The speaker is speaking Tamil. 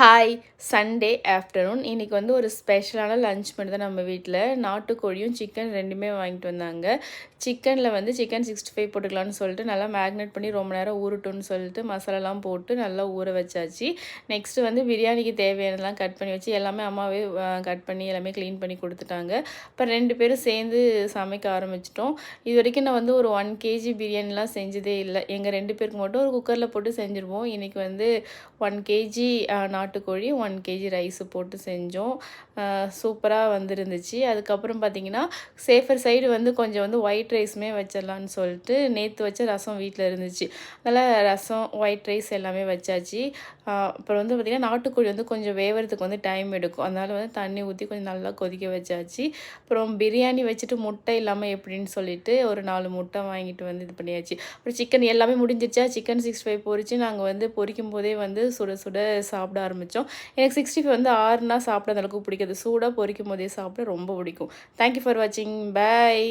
ஹாய்! Sunday afternoon. இன்னைக்கு வந்து ஒரு ஸ்பெஷலான லஞ்ச் மட்டும் தான் நம்ம வீட்ல. நாட்டுக்கோழியும், சிக்கன் 2மே வாங்கிட்டு வந்தாங்க. சிக்கன்ல வந்து சிக்கன் 65 போட்டுக்கலான்னு சொல்லிட்டு நல்லா மேக்னேட் பண்ணி ரொம்ப நேரம் ஊறட்டும்னு சொல்லிட்டு மசாலாலாம் போட்டு நல்லா ஊற வச்சாச்சு. நெக்ஸ்ட்டு வந்து பிரியாணிக்கு தேவையானதெல்லாம் கட் பண்ணி வச்சு எல்லாமே அம்மாவே கட் பண்ணி எல்லாமே க்ளீன் பண்ணி குடுத்துட்டாங்க. அப்புறம் 2 பேரும் சேர்ந்து சமைக்க ஆரம்பிச்சுட்டோம். இதுவரைக்கும் நான் வந்து ஒரு 1 கேஜி பிரியாணிலாம் செஞ்சதே இல்ல. எங்க 2 பேருக்கு மட்டும் ஒரு குக்கர்ல போட்டு செஞ்சுருவோம். இன்னைக்கு வந்து 1 கேஜி நாட்டுக்கோழி, 1 கேஜி ரைஸு போட்டு செஞ்சோம். சூப்பரா வந்துருந்துச்சு. அதுக்கப்புறம் பார்த்தீங்கன்னா, சேஃபர் சைடு வந்து கொஞ்சம் வந்து ஒயிட் ரைஸுமே வச்சிடலான்னு சொல்லிட்டு, நேத்து வச்ச ரசம் வீட்ல இருந்துச்சு. அதனால ரசம், ஒயிட் ரைஸ் எல்லாமே வச்சாச்சு. அப்புறம் வந்து பார்த்திங்கன்னா, நாட்டுக்கோழி வந்து கொஞ்சம் வேவறதுக்கு வந்து டைம் எடுக்கும். அதனால வந்து தண்ணி ஊத்தி கொஞ்சம் நல்லா கொதிக்க வச்சாச்சு. அப்புறம் பிரியாணி வச்சுட்டு முட்டை இல்லாம எப்படின்னு சொல்லிட்டு, ஒரு 4 முட்டை வாங்கிட்டு வந்து இது பண்ணியாச்சு. அப்புறம் சிக்கன் எல்லாமே முடிஞ்சிருச்சா, சிக்கன் 65 பொரிச்சு நாங்க வந்து பொரிக்கும்போதே வந்து சுட சுட சாப்பிட ஆரம்பிச்சோம். எனக்கு 65 வந்து ஆறுனா சாப்பிட அந்த அளவுக்கு பிடிக்காது. சூடா பொரிக்கும்போதே சாப்பிட ரொம்ப பிடிக்கும். தேங்க் யூ ஃபார் வாட்சிங். பாய்.